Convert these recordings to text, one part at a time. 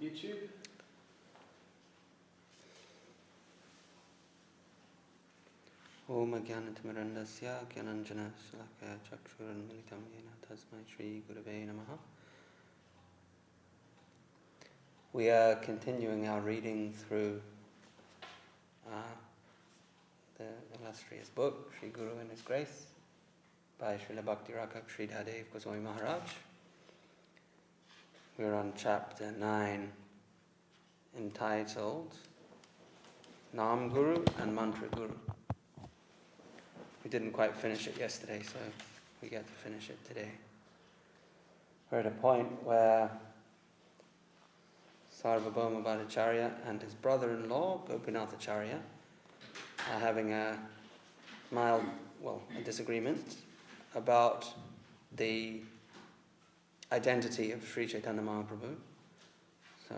YouTube. Om Jnanatimirandasya Jnananjana Shalakaya Chakshuranmilitam Yena Tasmai Shri Gurave Namaha. We are continuing our reading through the illustrious book, Sri Guru and His Grace, by Srila Bhakti Rakak Sri Dhadev Goswami Maharaj. We're on chapter 9, entitled Nam Guru and Mantra Guru. We didn't quite finish it yesterday, so we get to finish it today. We're at a point where Sarvabhauma Bhattacharya and his brother-in-law, Gopinathacharya, are having a disagreement about the identity of Sri Chaitanya Mahaprabhu. So,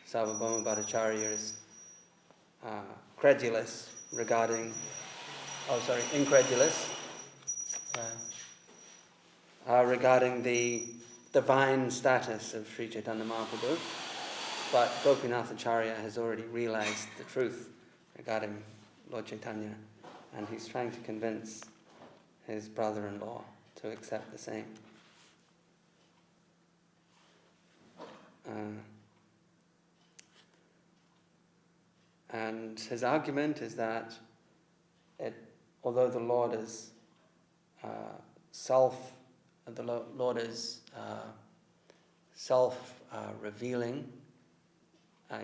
Sarvabhauma Bhattacharya is incredulous regarding the divine status of Sri Chaitanya Mahaprabhu, but Gopinathacharya has already realized the truth regarding Lord Chaitanya, and he's trying to convince his brother-in-law to accept the same. And his argument is that although the Lord is self-revealing,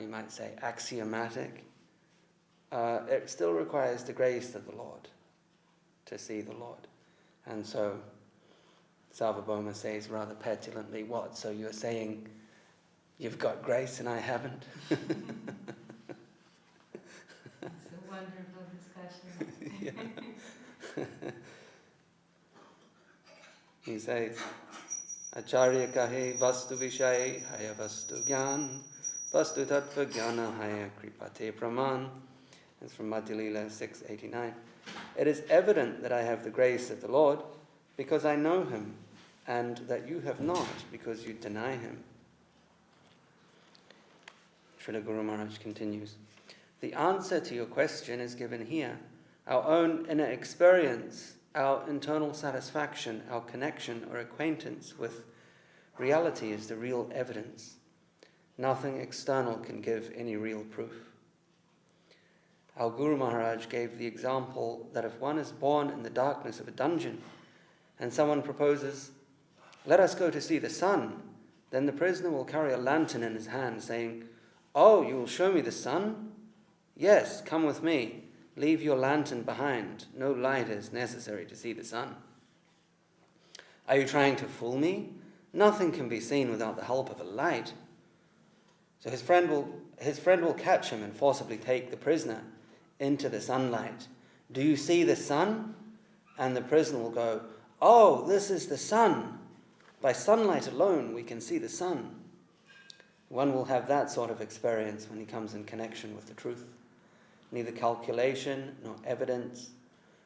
you might say axiomatic, it still requires the grace of the Lord to see the Lord. And so Sarvabhauma says rather petulantly, what, so you're saying you've got grace and I haven't? It's a wonderful discussion. He says, Acharya kahe vastu vishay haya vastu gyan, vastu tattva jnana haya kripate praman. It's from Madhya Lila 689. It is evident that I have the grace of the Lord because I know Him, and that you have not because you deny Him. Srila Guru Maharaj continues, the answer to your question is given here. Our own inner experience, our internal satisfaction, our connection or acquaintance with reality is the real evidence. Nothing external can give any real proof. Our Guru Maharaj gave the example that if one is born in the darkness of a dungeon and someone proposes, let us go to see the sun, then the prisoner will carry a lantern in his hand saying, oh, you will show me the sun? Yes, come with me. Leave your lantern behind. No light is necessary to see the sun. Are you trying to fool me? Nothing can be seen without the help of a light. So his friend will catch him and forcibly take the prisoner into the sunlight. Do you see the sun? And the prisoner will go, oh, this is the sun. By sunlight alone we can see the sun. One will have that sort of experience when he comes in connection with the truth. Neither calculation, nor evidence,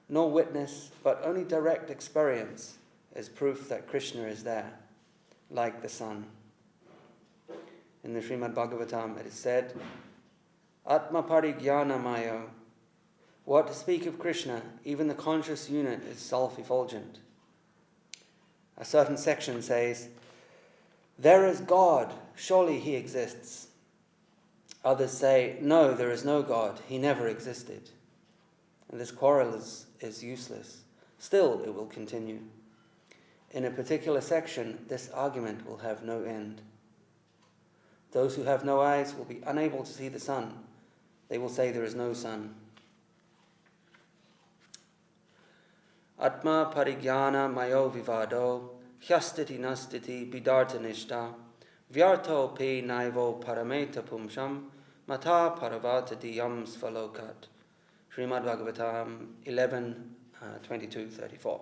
nor witness, but only direct experience is proof that Krishna is there, like the sun. In the Srimad Bhagavatam it is said, Atma Parigyana Mayo. What to speak of Krishna, even the conscious unit is self-effulgent. A certain section says, there is God, surely He exists. Others say, no, there is no God, He never existed. And this quarrel is useless. Still, it will continue. In a particular section, this argument will have no end. Those who have no eyes will be unable to see the sun. They will say there is no sun. Atma parigyana mayo vivado, hyastiti nastiti bidarta nishta, vyarto pe naivo parameta pumsham, mata paravata diyam svalokat. Srimad Bhagavatam 11, 22-34.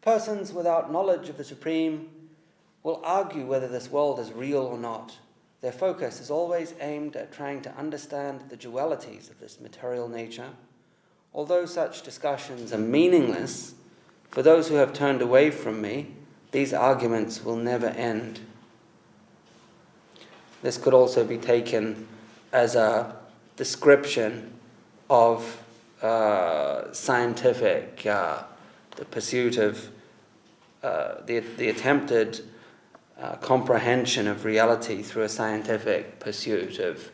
Persons without knowledge of the Supreme will argue whether this world is real or not. Their focus is always aimed at trying to understand the dualities of this material nature. Although such discussions are meaningless, for those who have turned away from me, these arguments will never end. this could also be taken as a description of scientific, the pursuit of the attempted comprehension of reality through a scientific pursuit of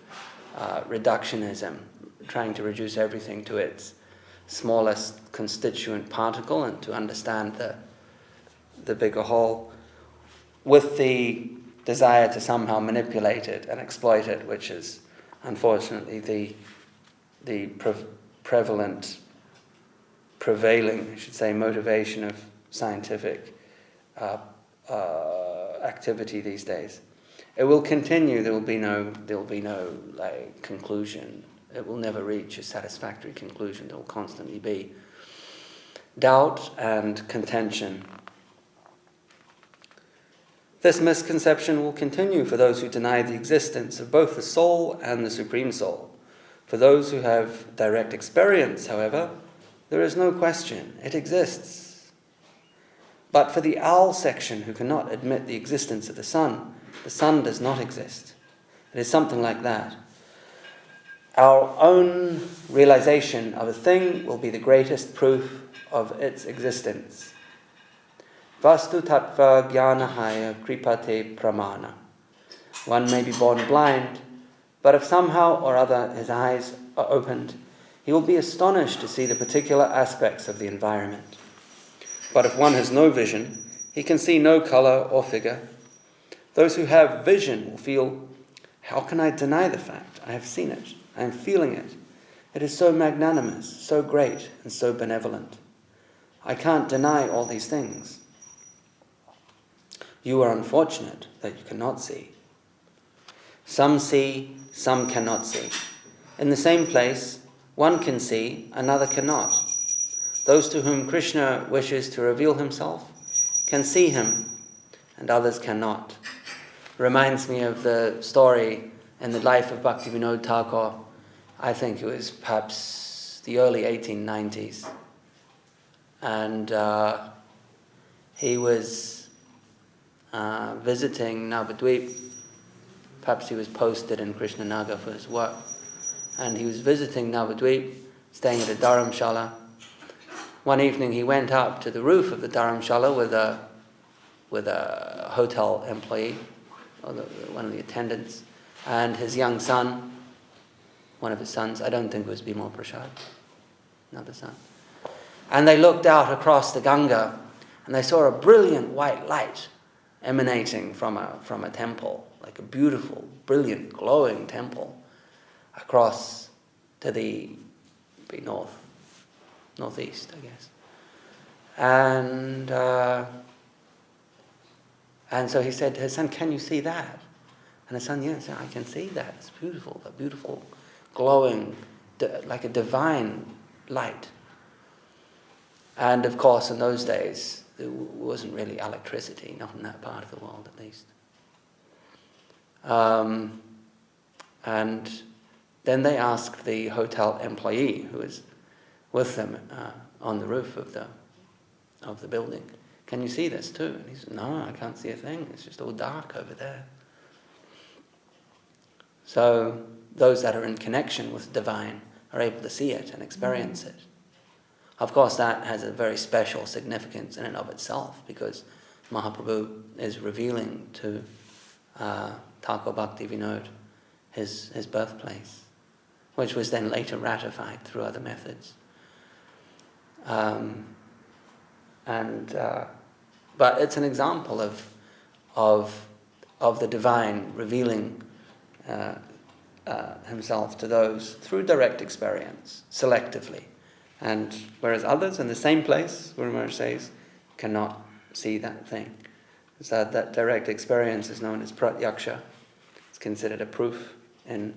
reductionism, trying to reduce everything to its smallest constituent particle and to understand the bigger whole, with the desire to somehow manipulate it and exploit it, which is unfortunately the prevailing, I should say, motivation of scientific activity these days. It will continue. There will be no like conclusion. It will never reach a satisfactory conclusion. There will constantly be doubt and contention. This misconception will continue for those who deny the existence of both the soul and the Supreme Soul. For those who have direct experience, however, there is no question, it exists. But for the owl section who cannot admit the existence of the sun does not exist. It is something like that. Our own realization of a thing will be the greatest proof of its existence. Vastu tattva jnanahaya kripate pramana. One may be born blind, but if somehow or other his eyes are opened, he will be astonished to see the particular aspects of the environment. But if one has no vision, he can see no color or figure. Those who have vision will feel, how can I deny the fact? I have seen it. I am feeling it. It is so magnanimous, so great, and so benevolent. I can't deny all these things. You are unfortunate that you cannot see. Some see, some cannot see. In the same place, one can see, another cannot. Those to whom Krishna wishes to reveal himself can see him, and others cannot. Reminds me of the story in the life of Bhakti Vinod Thakur. I think it was perhaps the early 1890s. And he was visiting Navadvip. Perhaps he was posted in Krishnanagar for his work. And he was visiting Navadvip, staying at a dharamshala. One evening he went up to the roof of the dharamshala with a hotel employee, or one of the attendants, and his young son, one of his sons, I don't think it was Bimal Prasad, another son. And they looked out across the Ganga, and they saw a brilliant white light emanating from a temple, like a beautiful, brilliant, glowing temple, across to the northeast, I guess. And so he said to his son, can you see that? And his son, yes, I can see that. It's beautiful, a beautiful, glowing, like a divine light. And of course, in those days, there wasn't really electricity, not in that part of the world at least. And then they asked the hotel employee who was with them on the roof of the building, can you see this too? And he said, no, I can't see a thing. It's just all dark over there. So those that are in connection with the divine are able to see it and experience it. Of course, that has a very special significance in and of itself, because Mahaprabhu is revealing to Thakur Bhakti Vinod his birthplace, which was then later ratified through other methods. But it's an example of the divine revealing himself to those through direct experience, selectively. And whereas others in the same place, Guru Maharaj says, cannot see that thing. So that direct experience is known as pratyaksha. It's considered a proof in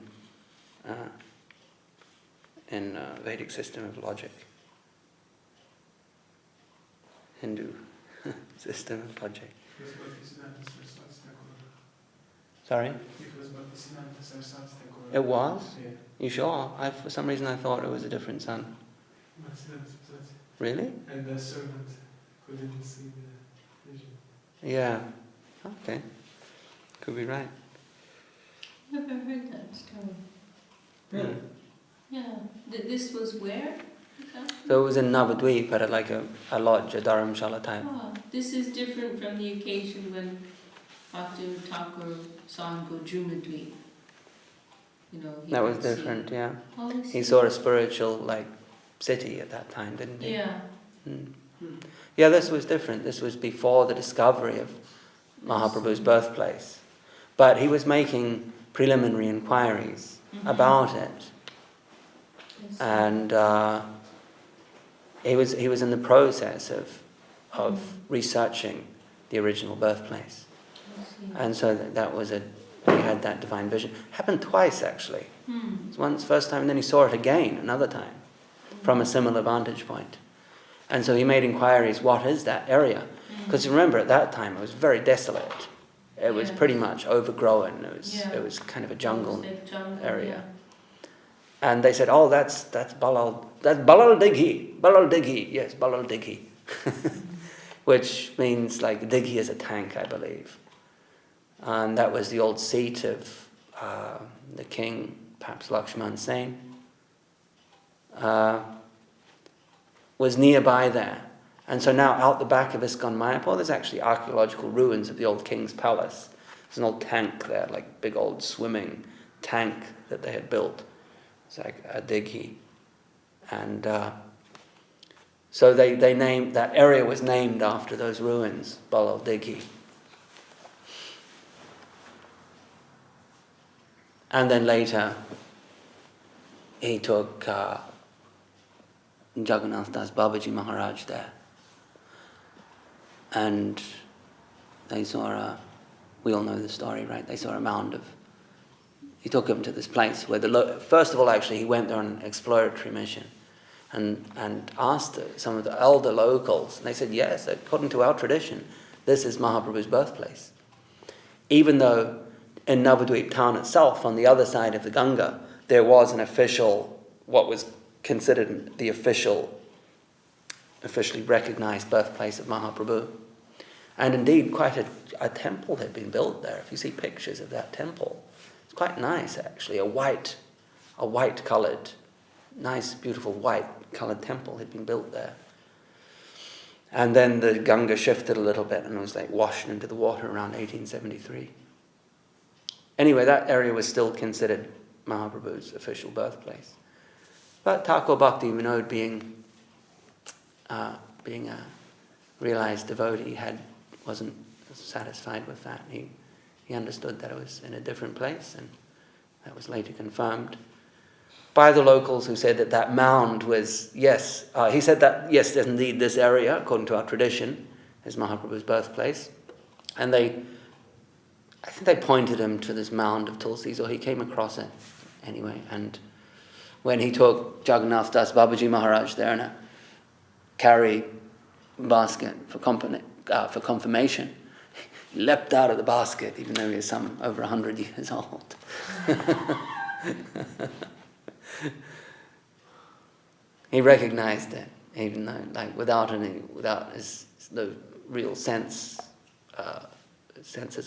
Vedic system of logic. Hindu system of logic. Sorry? It was? Yeah. You sure? For some reason I thought it was a different son. Really? And the servant who didn't see the vision. Yeah. Okay. Could be right. story. Really? Yeah. This was where? Exactly? So it was in Navadvip at a lodge, a dharamshala type. Oh, this is different from the occasion when Bhakti Thakur saw him go Jumadweep. You know, he That was could see. different, yeah. Oh, I He see. saw a spiritual city at that time, didn't he? Yeah. Yeah, this was different. This was before the discovery of Mahaprabhu's birthplace. But he was making preliminary inquiries about it. Yes. And he was in the process of researching the original birthplace. I see. And so he had that divine vision. Happened twice, actually. Once, first time, and then he saw it again, another time, from a similar vantage point. And so he made inquiries, what is that area? Because remember, at that time, it was very desolate. It was pretty much overgrown. It was kind of a jungle area. And they said, oh, that's Balal Dighi. Yes, Balal Dighi. Which means like Dighi is a tank, I believe. And that was the old seat of the king, perhaps Lakshman Sen. Was nearby there. And so now out the back of ISKCON Mayapur, there's actually archaeological ruins of the old king's palace. There's an old tank there, like big old swimming tank that they had built. It's like a dighi. And so they named, that area was named after those ruins, Balal Dighi. And then later, he took Jagannath Das Babaji Maharaj there. And they saw we all know the story, right? They saw a mound he took him to this place where first of all, actually, he went there on an exploratory mission and asked some of the elder locals. And they said, yes, according to our tradition, this is Mahaprabhu's birthplace. Even though in Navadvip town itself, on the other side of the Ganga, there was an official, what was considered the officially recognized birthplace of Mahaprabhu. And indeed, quite a temple had been built there. If you see pictures of that temple, it's quite nice actually. A white-coloured, nice, beautiful white-coloured temple had been built there. And then the Ganga shifted a little bit and was like washed into the water around 1873. Anyway, that area was still considered Mahaprabhu's official birthplace. But Thakur Bhakti Vinod, being a realized devotee, wasn't satisfied with that. He understood that it was in a different place, and that was later confirmed by the locals, who said that mound was, yes, he said that, yes, there's indeed this area, according to our tradition, is Mahaprabhu's birthplace. And I think they pointed him to this mound of Tulsis, or he came across it anyway. And when he took Jagannath Das Babaji Maharaj there in a carry basket for confirmation, he leapt out of the basket, even though he was over 100 years old. He recognized it, even though, without the real senses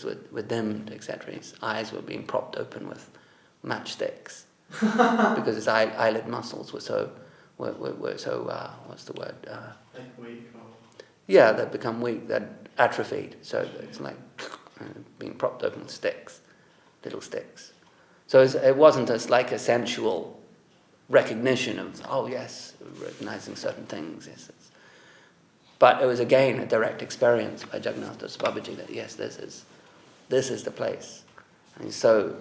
were dimmed, etc. His eyes were being propped open with matchsticks because his eyelid muscles were so what's the word? Like weak or... Yeah, they'd become weak, they'd atrophied. So it's like being propped open with sticks, little sticks. So it wasn't like a sensual recognition of, oh yes, recognizing certain things. Yes, but it was again a direct experience by Jagannath Das Babaji that yes, this is the place. And so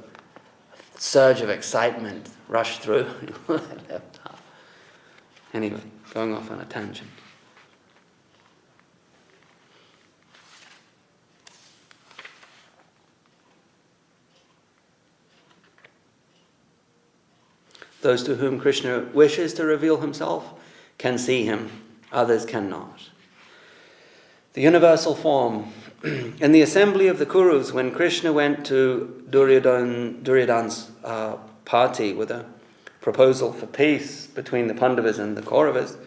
a surge of excitement rushed through. Anyway, going off on a tangent. Those to whom Krishna wishes to reveal himself can see him, others cannot. The universal form. In the assembly of the Kurus, when Krishna went to Duryodhana's party with a proposal for peace between the Pandavas and the Kauravas,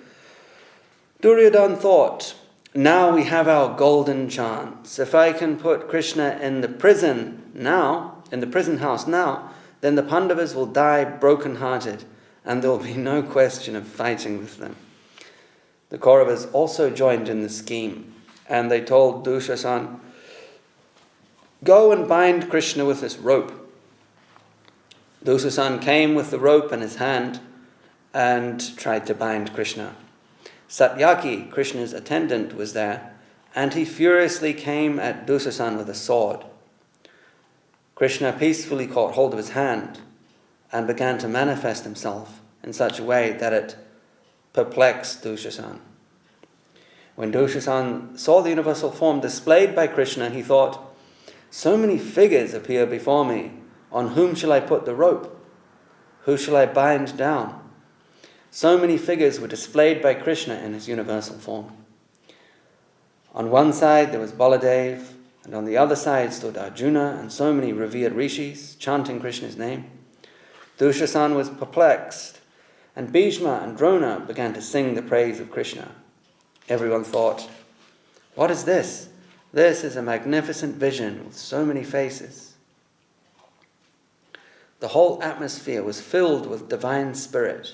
Duryodhana thought, now we have our golden chance. If I can put Krishna in the prison house now, then the Pandavas will die broken-hearted, and there will be no question of fighting with them. The Kauravas also joined in the scheme, and they told Dushasan, "Go and bind Krishna with this rope." Dushasan came with the rope in his hand and tried to bind Krishna. Satyaki, Krishna's attendant, was there, and he furiously came at Dushasan with a sword. Krishna peacefully caught hold of his hand and began to manifest himself in such a way that it perplexed Dushasan. When Dushasan saw the universal form displayed by Krishna, he thought, "So many figures appear before me. On whom shall I put the rope? Who shall I bind down?" So many figures were displayed by Krishna in his universal form. On one side there was Baladev, and on the other side stood Arjuna and so many revered rishis chanting Krishna's name. Dushasan was perplexed, and Bhishma and Drona began to sing the praise of Krishna. Everyone thought, "What is this? This is a magnificent vision with so many faces." The whole atmosphere was filled with divine spirit.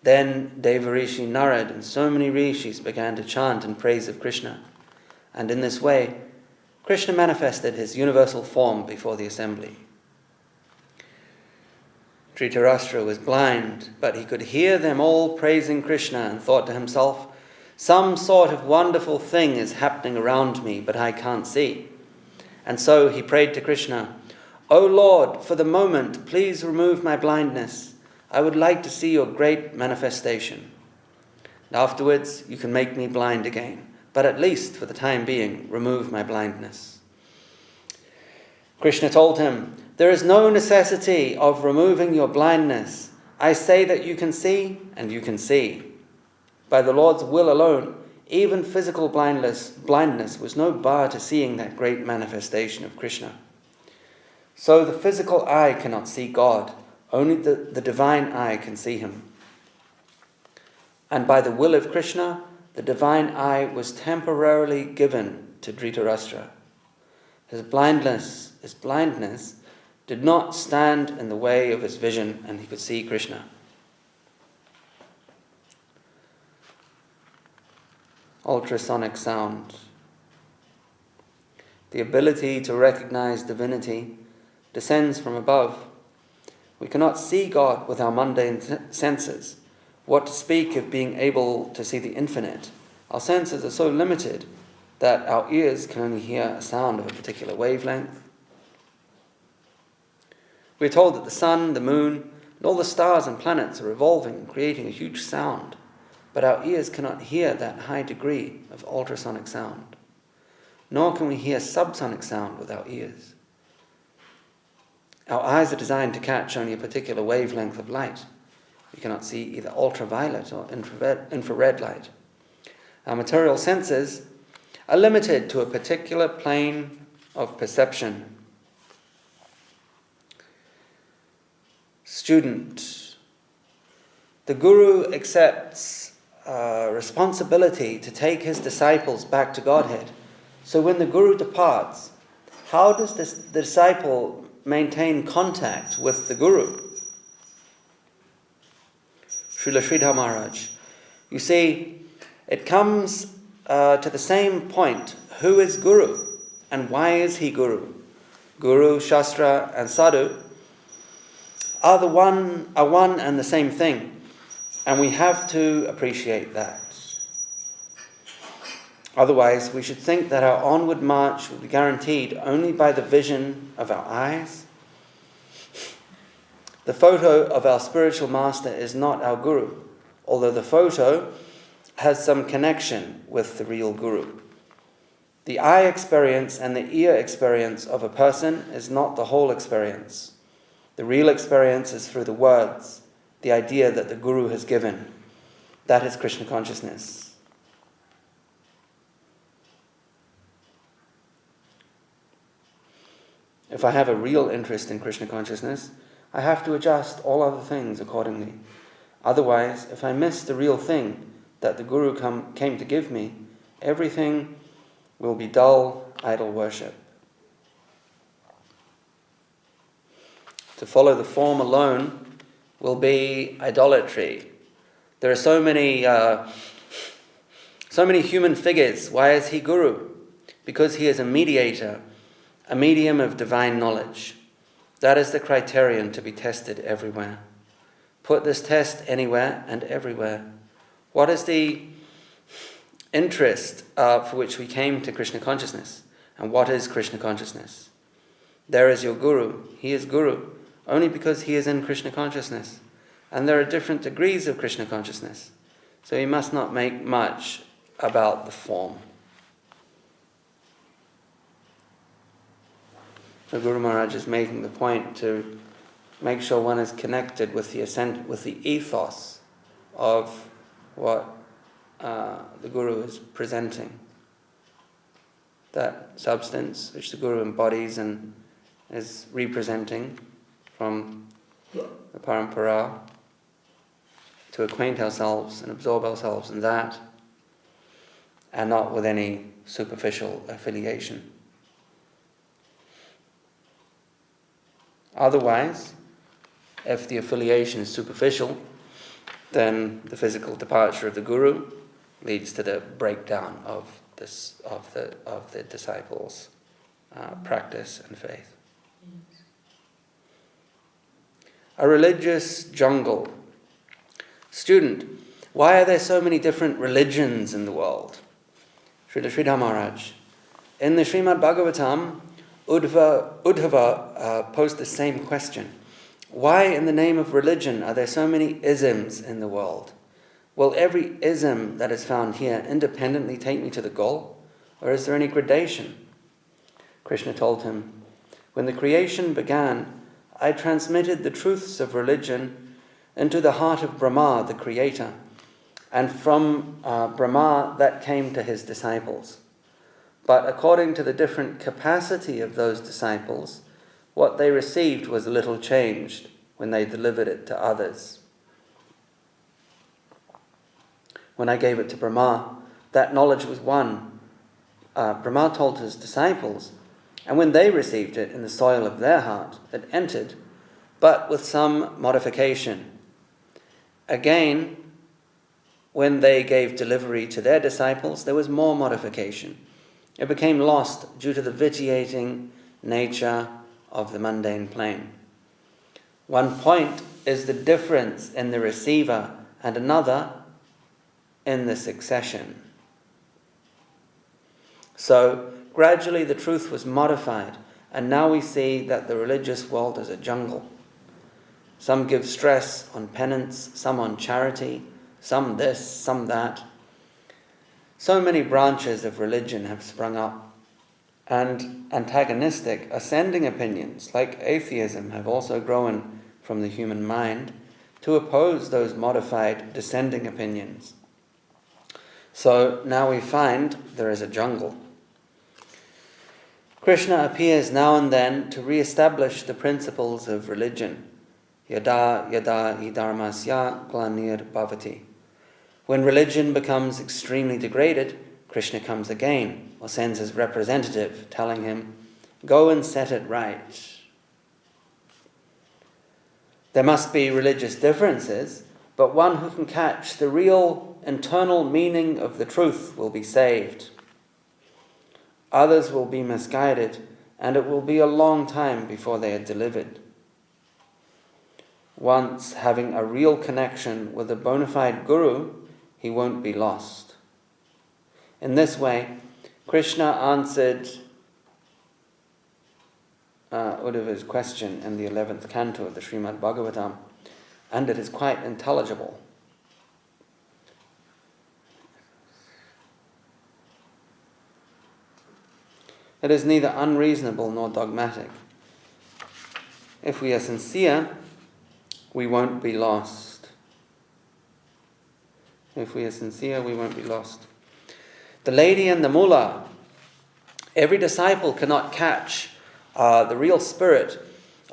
Then Devarishi Narad and so many rishis began to chant in praise of Krishna. And in this way, Krishna manifested his universal form before the assembly. Dhritarashtra was blind, but he could hear them all praising Krishna and thought to himself, "Some sort of wonderful thing is happening around me, but I can't see." And so he prayed to Krishna, "O Lord, for the moment, please remove my blindness. I would like to see your great manifestation. And afterwards, you can make me blind again, but at least for the time being, remove my blindness." Krishna told him, "There is no necessity of removing your blindness. I say that you can see, and you can see. By the Lord's will alone, even physical blindness was no bar to seeing that great manifestation of Krishna. So the physical eye cannot see God, only the divine eye can see him. And by the will of Krishna, the divine eye was temporarily given to Dhritarashtra. His blindness did not stand in the way of his vision, and he could see Krishna." Ultrasonic sound. The ability to recognize divinity descends from above. We cannot see God with our mundane senses. What to speak of being able to see the infinite? Our senses are so limited that our ears can only hear a sound of a particular wavelength. We are told that the sun, the moon, and all the stars and planets are revolving and creating a huge sound, but our ears cannot hear that high degree of ultrasonic sound. Nor can we hear subsonic sound with our ears. Our eyes are designed to catch only a particular wavelength of light. We cannot see either ultraviolet or infrared light. Our material senses are limited to a particular plane of perception. Student, the Guru accepts responsibility to take his disciples back to Godhead. So when the Guru departs, how does the disciple maintain contact with the Guru? Srila Sridhar Maharaj, you see, it comes to the same point. Who is Guru and why is he Guru? Guru, Shastra and Sadhu are one and the same thing, and we have to appreciate that. Otherwise, we should think that our onward march will be guaranteed only by the vision of our eyes. The photo of our spiritual master is not our Guru, although the photo has some connection with the real Guru. The eye experience and the ear experience of a person is not the whole experience. The real experience is through the words, the idea that the Guru has given. That is Krishna consciousness. If I have a real interest in Krishna consciousness, I have to adjust all other things accordingly. Otherwise, if I miss the real thing that the Guru came to give me, everything will be dull, idle worship. To follow the form alone will be idolatry. There are so many human figures. Why is he guru? Because he is a mediator, a medium of divine knowledge. That is the criterion to be tested everywhere. Put this test anywhere and everywhere. What is the interest for which we came to Krishna consciousness? And what is Krishna consciousness? There is your guru. He is guru only because he is in Krishna consciousness. And there are different degrees of Krishna consciousness. So you must not make much about the form. The Guru Maharaj is making the point to make sure one is connected with the ethos of what the Guru is presenting. That substance which the Guru embodies and is representing from the parampara, to acquaint ourselves and absorb ourselves in that, and not with any superficial affiliation. Otherwise, if the affiliation is superficial, then the physical departure of the Guru leads to the breakdown of the disciples' practice and faith. A religious jungle. Student, why are there so many different religions in the world? Srila Sridhar Maharaj. In the Srimad Bhagavatam, Uddhava posed the same question. Why in the name of religion are there so many isms in the world? Will every ism that is found here independently take me to the goal? Or is there any gradation? Krishna told him, when the creation began, I transmitted the truths of religion into the heart of Brahma, the creator, and from Brahma that came to his disciples. But according to the different capacity of those disciples, what they received was a little changed when they delivered it to others. When I gave it to Brahma, that knowledge was one. Brahma told his disciples, and when they received it in the soil of their heart, it entered, but with some modification. Again, when they gave delivery to their disciples, there was more modification. It became lost due to the vitiating nature of the mundane plane. One point is the difference in the receiver, and another in the succession. So gradually the truth was modified, and now we see that the religious world is a jungle. Some give stress on penance, some on charity, some this, some that. So many branches of religion have sprung up, and antagonistic, ascending opinions, like atheism, have also grown from the human mind to oppose those modified, descending opinions. So now we find there is a jungle. Krishna appears now and then to re-establish the principles of religion. Yada yada hi dharmasya glanir bhavati. When religion becomes extremely degraded, Krishna comes again, or sends his representative, telling him, go and set it right. There must be religious differences, but one who can catch the real internal meaning of the truth will be saved. Others will be misguided, and it will be a long time before they are delivered. Once having a real connection with a bona fide guru, he won't be lost. In this way, Krishna answered Uddhava's question in the 11th canto of the Srimad Bhagavatam, and it is quite intelligible. It is neither unreasonable nor dogmatic. If we are sincere, we won't be lost. If we are sincere, we won't be lost. The lady and the mullah. Every disciple cannot catch the real spirit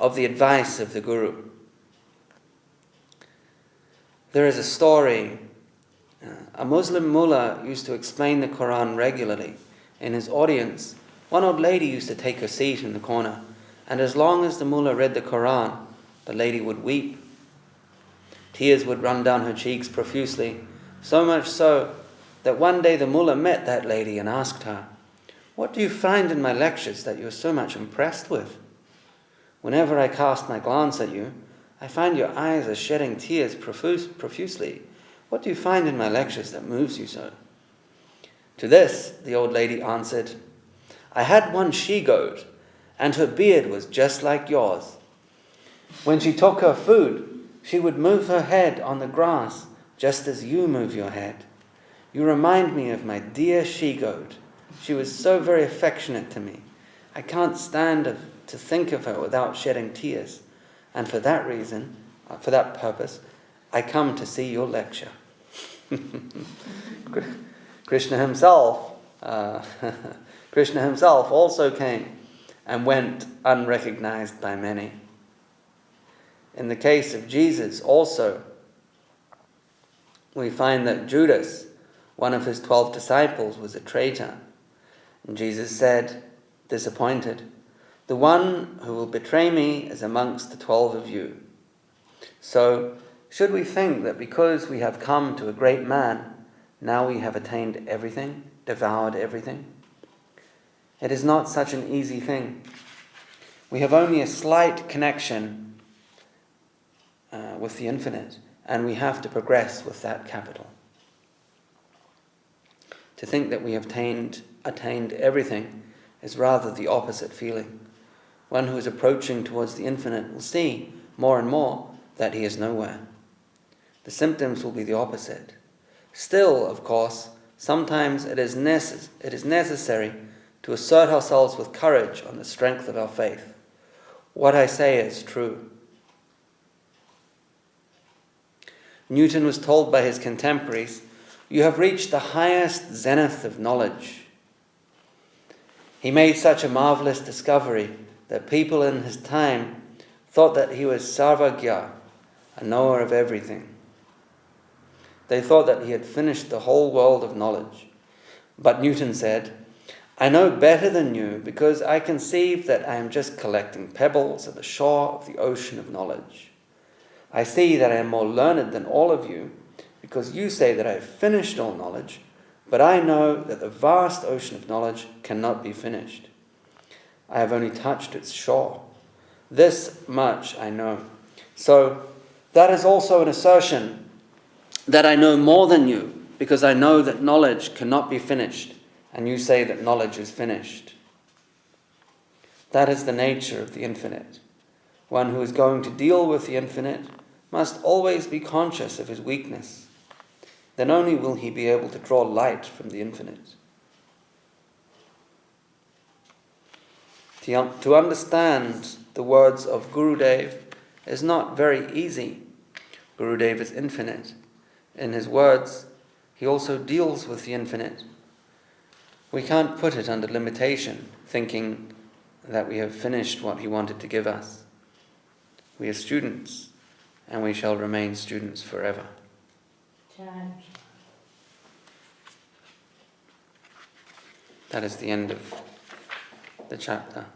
of the advice of the Guru. There is a story. A Muslim mullah used to explain the Quran regularly. In his audience, one old lady used to take her seat in the corner, and as long as the mullah read the Quran, the lady would weep. Tears would run down her cheeks profusely, so much so that one day the mullah met that lady and asked her, "What do you find in my lectures that you are so much impressed with? Whenever I cast my glance at you, I find your eyes are shedding tears profusely. What do you find in my lectures that moves you so?" To this, the old lady answered, "I had one she-goat, and her beard was just like yours. When she took her food, she would move her head on the grass, just as you move your head. You remind me of my dear she-goat. She was so very affectionate to me. I can't stand to think of her without shedding tears. And for that reason, for that purpose, I come to see your lecture." Krishna himself also came and went unrecognized by many. In the case of Jesus also, we find that Judas, one of his 12 disciples, was a traitor. And Jesus said, disappointed, "The one who will betray me is amongst the 12 of you." So, should we think that because we have come to a great man, now we have attained everything, devoured everything? It is not such an easy thing. We have only a slight connection with the infinite, and we have to progress with that capital. To think that we have attained everything is rather the opposite feeling. One who is approaching towards the infinite will see more and more that he is nowhere. The symptoms will be the opposite. Still, of course, sometimes it is necessary to assert ourselves with courage on the strength of our faith. What I say is true. Newton was told by his contemporaries, "You have reached the highest zenith of knowledge." He made such a marvelous discovery that people in his time thought that he was Sarvagya, a knower of everything. They thought that he had finished the whole world of knowledge. But Newton said, "I know better than you because I conceive that I am just collecting pebbles at the shore of the ocean of knowledge. I see that I am more learned than all of you because you say that I have finished all knowledge, but I know that the vast ocean of knowledge cannot be finished. I have only touched its shore. This much I know. So that is also an assertion that I know more than you because I know that knowledge cannot be finished, and you say that knowledge is finished." That is the nature of the infinite. One who is going to deal with the infinite must always be conscious of his weakness. Then only will he be able to draw light from the infinite. To understand the words of Gurudev is not very easy. Gurudev is infinite. In his words, he also deals with the infinite. We can't put it under limitation, thinking that we have finished what he wanted to give us. We are students, and we shall remain students forever. That is the end of the chapter.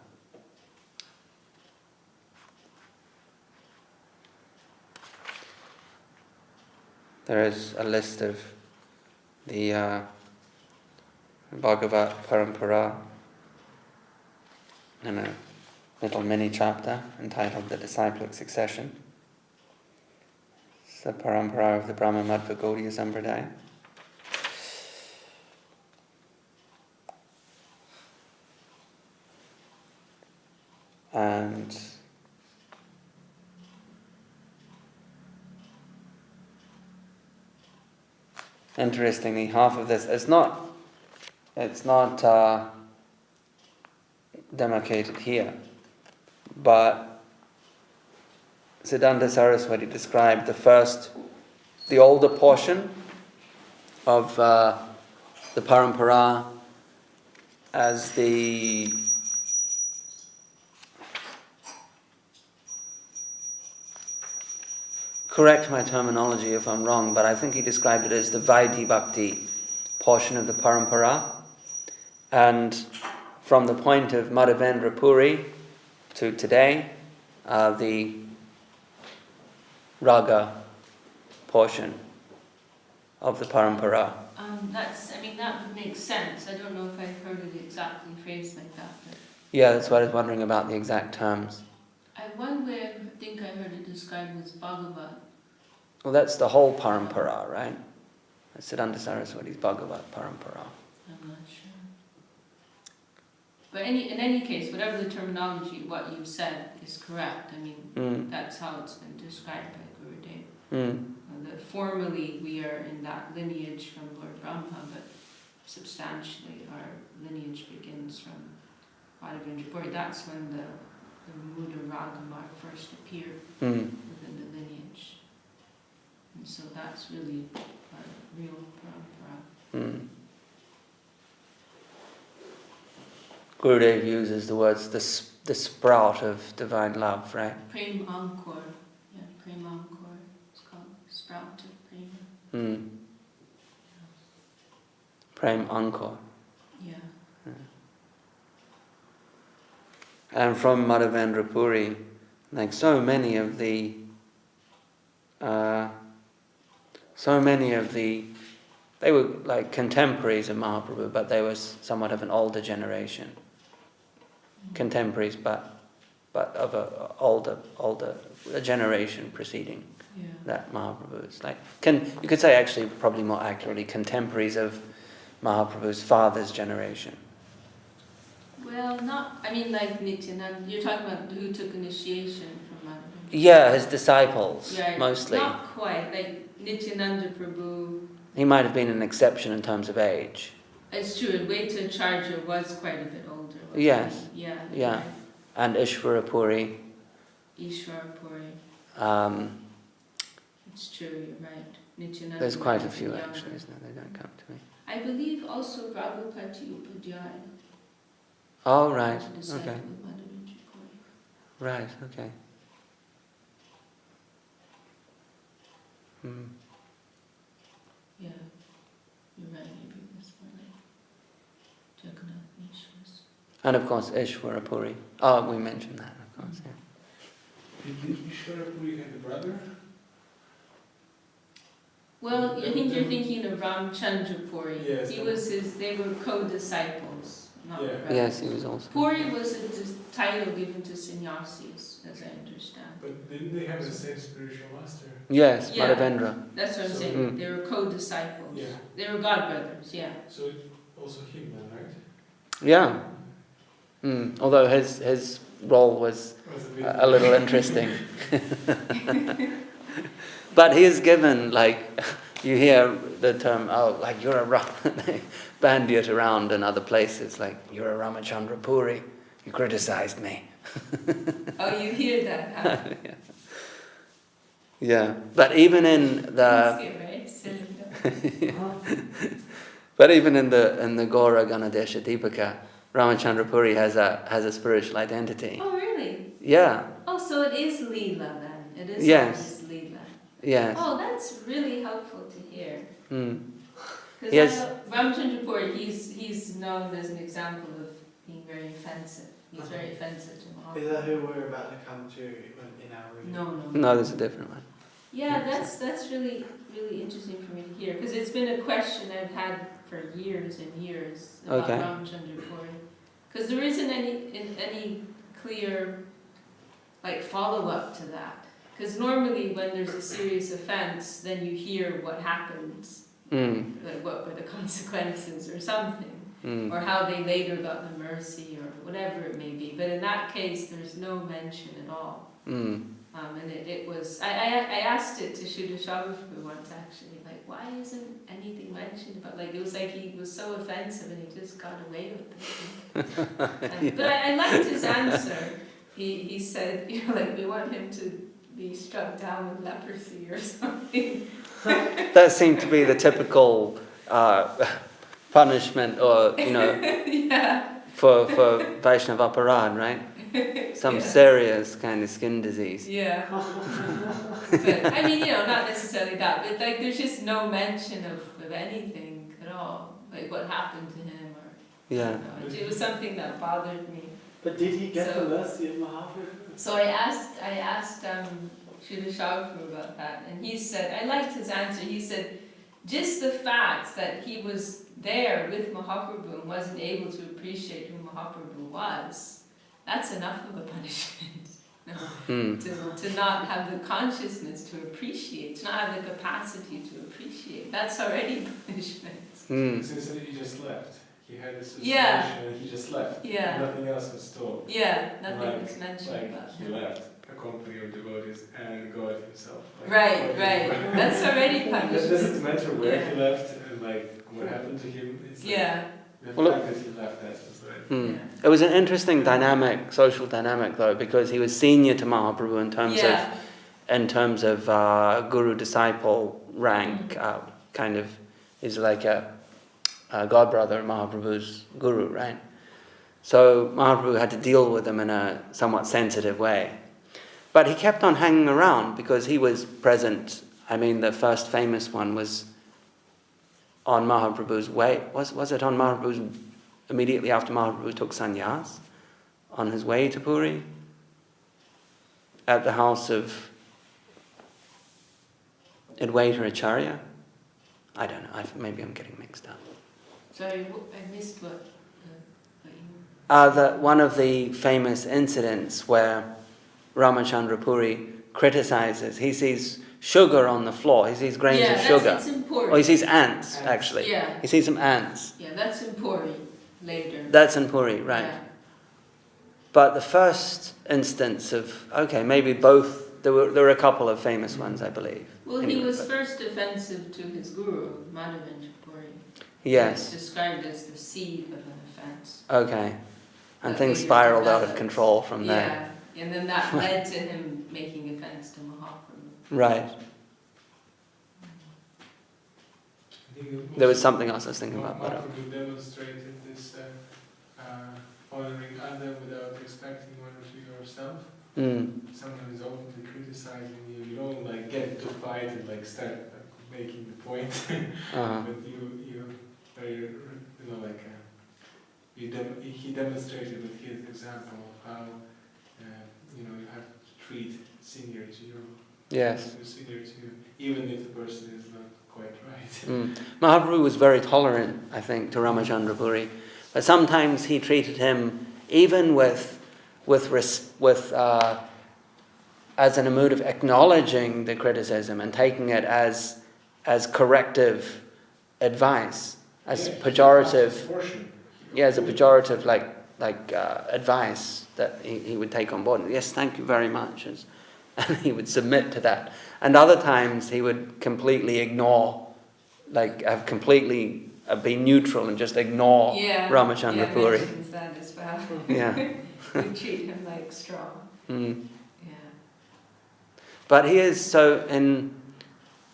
There is a list of the Bhagavat Parampara in a little mini chapter entitled The Disciplic Succession. It's the Parampara of the Brahma Madhva Gaudiya Sampradaya. And interestingly, half of this, it's not demarcated here, but Siddhanta Saraswati described the older portion of the Parampara as the correct my terminology if I'm wrong, but I think he described it as the Vaidhi Bhakti portion of the Parampara. And from the point of Madhavendra Puri to today, the raga portion of the parampara. That would make sense. I don't know if I've heard it exactly phrased like that. But Yeah, that's what I was wondering about the exact terms. one way I think I heard it described was Bhagavat. Well, that's the whole parampara, right? That's Siddhanta Saraswati's Bhagavat parampara. I'm not sure. But in any case, whatever the terminology, what you've said is correct. That's how it's been described by Gurudev. That formally we are in that lineage from Lord Brahma, but substantially our lineage begins from Madhavendra Puri. That's when the Muda Ragamar first appeared within the lineage. And so that's really a real parampara. Gurudev uses the words the sprout of divine love, right? Prem Ankor. Yeah, Prem Ankor. It's called sprout of Prem. Prem Ankor. Yeah. And from Madhavendra Puri, like so many of the they were like contemporaries of Mahaprabhu, but they were somewhat of an older generation. Contemporaries, but of a generation preceding that Mahaprabhu is like. You could say actually probably more accurately contemporaries of Mahaprabhu's father's generation. Well, like Nityananda. You're talking about who took initiation from Madhavendra. Yeah, his disciples, Yeah, mostly. Not quite. Like Nityananda Prabhu. He might have been an exception in terms of age. It's true. Advaita Acharya was quite a bit older. wasn't Yes. he? Yeah. Yeah. Right. And Ishvara Puri. Ishwar Puri. It's true. You're right. Nityananda. There's quite a was few younger. actually, isn't there? They don't come to me. I believe also Raghupati Upadhyaya. Oh, right. was a disciple Okay. of Madhavendra Puri. Right, okay. Yeah. You're right. Maybe it was more like Jagannath Mishras. And of course, Ishvara Puri. Oh, we mentioned that, of course, yeah. Did Ishvara Puri have a brother? Well, I think you're thinking of Ramchandra Puri. Yes. They were co-disciples, not Yeah. brothers. Yes, he was also. Puri was a title given to sannyasis, as I understand. But didn't they have the same spiritual master? Yes, Yeah. Madhavendra. That's what I'm So- saying. They were co-disciples. Yeah. They were godbrothers, yeah. So also him then, right? Yeah. Although his role was Was a bit a little interesting. But he is given, like, you hear the term, like you're they bandy it around in other places, like, you're a Ramachandra Puri, you criticized me. Oh, you hear that, huh? Yeah. Yeah, but even in the That's it, right? but even in the Gaura Ganadesha Deepika, Ramachandra Puri has a spiritual identity. Oh, really? Yeah. Oh, so it is Leela then. It is Yes. always Leela. Yes. Oh, that's really helpful to hear. Because Yes. Ramchandra Puri, he's known as an example of being very offensive. He's very offensive to Mahaprabhu. Is that who we're about to come to in our review? No. No, there's a different one. Yeah, that's really interesting for me to hear, because it's been a question I've had for years and years about Okay. Ramchandra Puri. Because there isn't any clear follow up to that. Because normally when there's a serious offense, then you hear what happens, like what were the consequences or something, or how they later got the mercy or whatever it may be. But in that case, there's no mention at all. And it was, I asked it to Shuddha Shabbaprabhu once actually, like, why isn't anything mentioned about, it was like he was so offensive and he just got away with it. But I liked his answer. He said, we want him to be struck down with leprosy or something. That seemed to be the typical punishment, or Yeah. for Vaishnava aparad, right? Some serious kind of skin disease. Yeah. But, not necessarily that, but there's just no mention of anything at all, what happened to him, or Yeah. it was something that bothered me. But did he get So- the mercy of Mahaprabhu? So I asked Srila Shauku about that, and he said, I liked his answer. He said, just the fact that he was there with Mahaprabhu and wasn't able to appreciate who Mahaprabhu was, that's enough of a punishment. To not have the consciousness to appreciate, to not have the capacity to appreciate, that's already punishment. Since he just left. He had this situation and he just left. Yeah. Nothing else was told. Yeah, nothing was mentioned about he him. left a company of devotees and God himself. Right. That's already That punishment. doesn't matter where he left and what happened to him. It's the fact that he left, that was right. It was an interesting dynamic, social dynamic though, because he was senior to Mahaprabhu in terms of guru-disciple rank, kind of, he's like a godbrother, Mahaprabhu's guru, right? So Mahaprabhu had to deal with him in a somewhat sensitive way. But he kept on hanging around because he was present. I mean, the first famous one was on Mahaprabhu's way. Was it on Mahaprabhu's, immediately after Mahaprabhu took sannyas? On his way to Puri? At the house of Advaita Acharya? I don't know, maybe I'm getting mixed up. Sorry, I missed what you... One of the famous incidents where Ramachandra Puri criticizes, he sees sugar on the floor, he sees grains of sugar. That's important. Or he sees ants, actually. Yeah. He sees some ants. Yeah, that's in Puri later. That's in Puri, right. Yeah. But the first instance of, maybe both, there were a couple of famous ones, I believe. Well, he was first offensive to his guru, Madhavendra Puri. Yes. He was described as the seed of an offense. Okay. And things spiraled out of control from there. Yeah, and then that led to him making offense to Mahaprabhu. Right. There was something else I was thinking about. Mahaprabhu demonstrated this honoring other without expecting one to yourself. Someone is openly criticizing you. You don't get into a fight and start making the point, but he demonstrated with his example of how you have to treat senior to you. Yes. Senior to you, even if the person is not quite right. Mahaprabhu was very tolerant, I think, to Ramachandra Puri, but sometimes he treated him even as in a mood of acknowledging the criticism and taking it as corrective advice, as pejorative. Yeah, as a pejorative advice that he would take on board. Yes, thank you very much, and he would submit to that. And other times he would completely ignore, be neutral and just ignore Ramachandra Puri. Yeah, mentions that as well. Yeah. We treat him like straw. Yeah. But he is, so in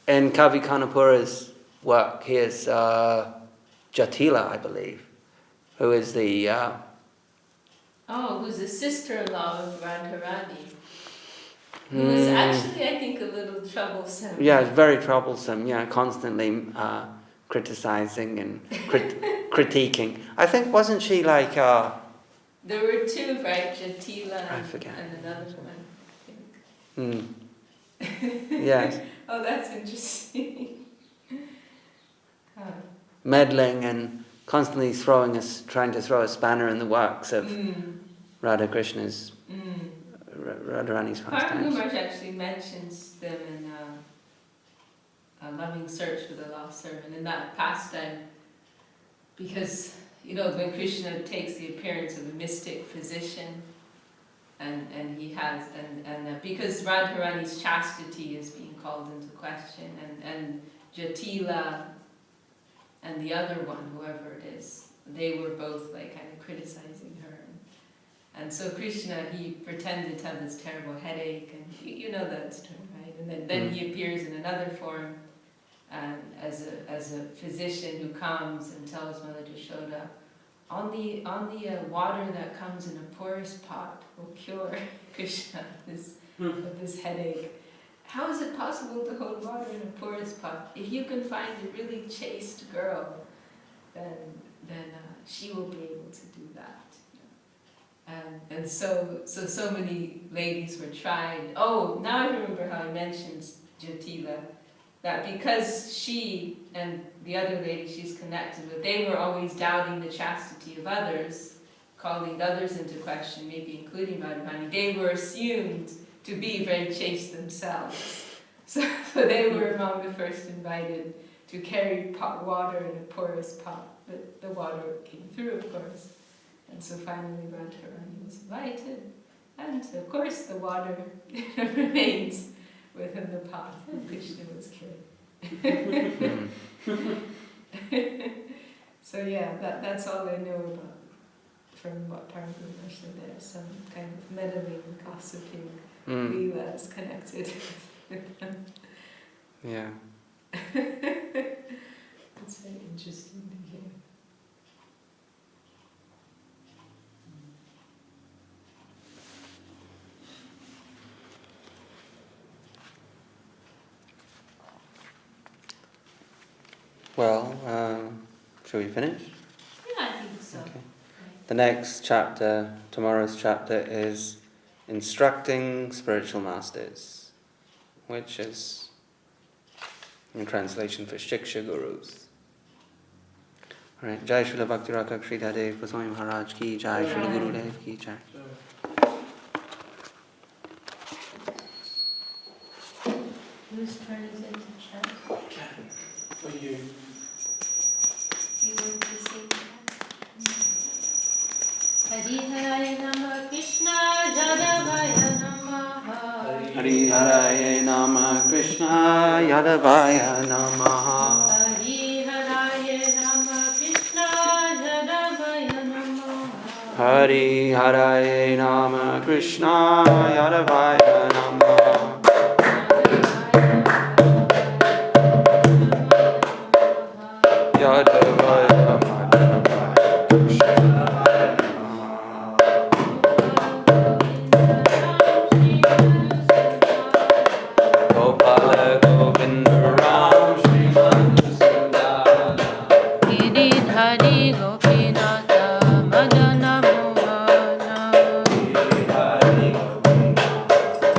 Kavi Kanapura's work, he is Jatila, I believe, who is the... who's the sister-in-law of Radharani. Who was actually, I think, a little troublesome. Yeah, very troublesome, constantly criticizing and critiquing. I think, wasn't she like... there were two, right? Jatila I forget. And another one, I think. Yes. Oh, that's interesting. Meddling and constantly trying to throw a spanner in the works of Radha Krishna's, Radharani's pastimes. Maharaj actually mentions them in A Loving Search for the Lost Servant, in that pastime, because, when Krishna takes the appearance of a mystic physician, and he has, because Radharani's chastity is being called into question, and Jatila and the other one, whoever it is, they were both kind of criticizing her. And so Krishna, he pretended to have this terrible headache, and you know that story, right? And then he appears in another form as a physician who comes and tells Mother Yashoda, on the water that comes in a porous pot will cure Krishna of this headache. How is it possible to hold water in a porous pot? If you can find a really chaste girl, then she will be able to do that. And so many ladies were trying. Oh, now I remember how I mentioned Jatila, that because she and the other lady she's connected with, they were always doubting the chastity of others, calling others into question, maybe including Radharani. They were assumed to be very chaste themselves. So they were among the first invited to carry water in a porous pot, but the water came through, of course. And so finally Radharani was invited, and of course the water remains within the pot, and Krishna was killed. So yeah, that's all I know about from what Prabhu said there, some kind of meddling, gossiping, leelas connected with them. Yeah. It's very interesting to hear. Well, shall we finish? Yeah, I think so. Okay. The next chapter, tomorrow's chapter, is Instructing Spiritual Masters, which is in translation for Shiksha Gurus. Alright, Jai Srila Bhakti Rakha Shrita Dev Goswami Maharaj ki Jai, Srila Guru Dev ki Jai. Whose turn is it to chant? For you. You want to sing? Hari Hari Nama Krishna Yadavaya Namaha. Hari Haraye Nama Krishna Yadavaya Namaha. Hari Haraye Nama Krishna Yadavaya Namaha. Hari Haraye Nama Krishna Yadavaya Namaha. Yadavaya Madhavaya Krishna. Gopala Govinda Ram Shri Madhusudana. Giridhari Gopinatha Madana Mohana. Giridhari Gopinatha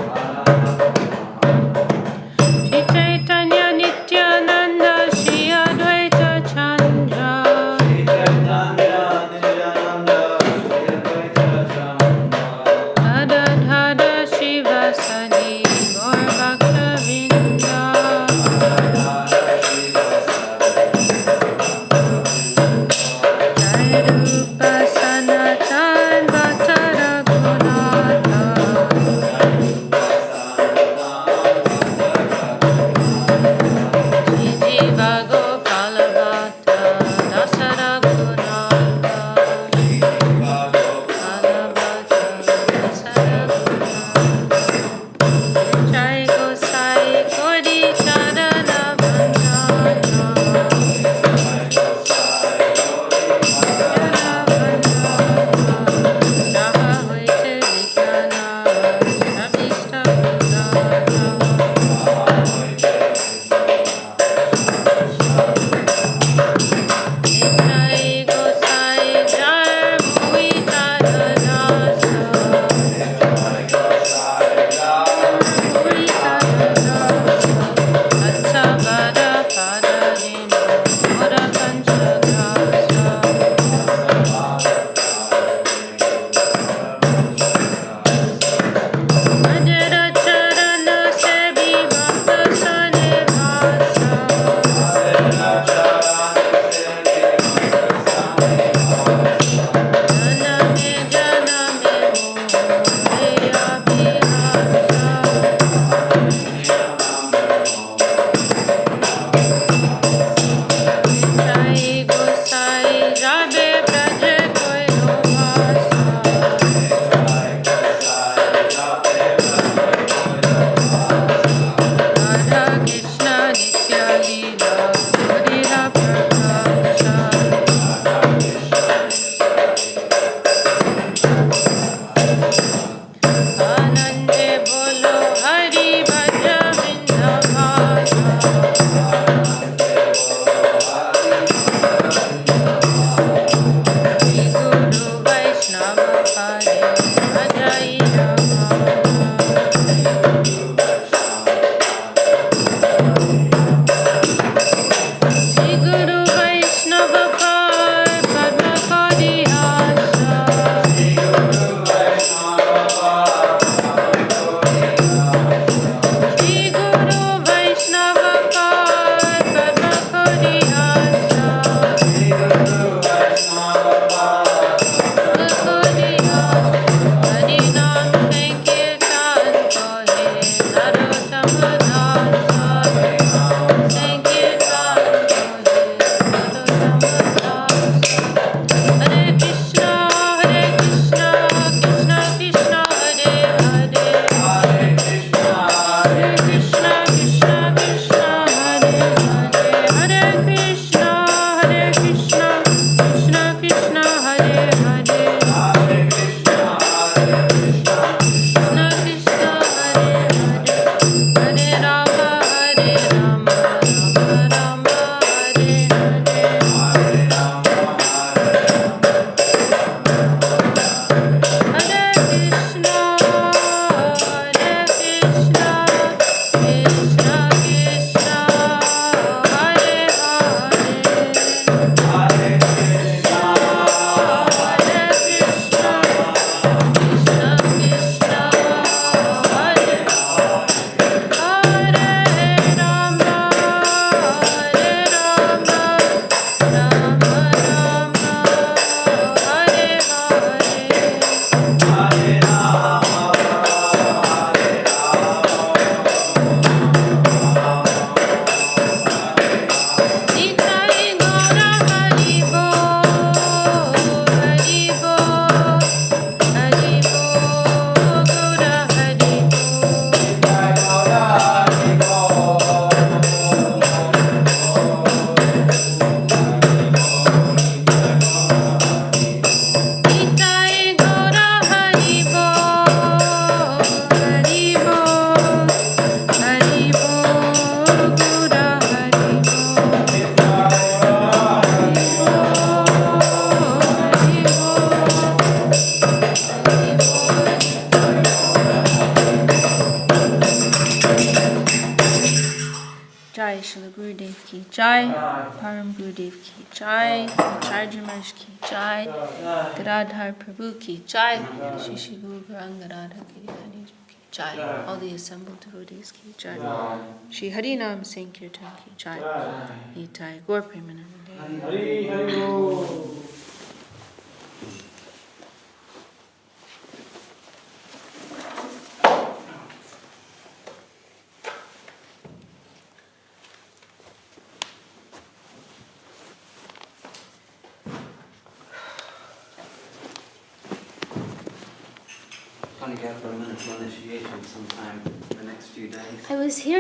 Jai Srila Gurudev ki Jai, Param Gurudev ki Jai, Acharya Maharaj ki Jai, Gadadhar Prabhu ki Jai, Shri Shri Guru Gauranga Gadadhar Giridhari ki Jai, all the assembled devotees ki Jai, Shri Harinam Sankirtan ki Jai, Nitai Gaur Premanande. Hari Hari Bol. Going to go for a minute's initiation sometime in the next few days. I was hearing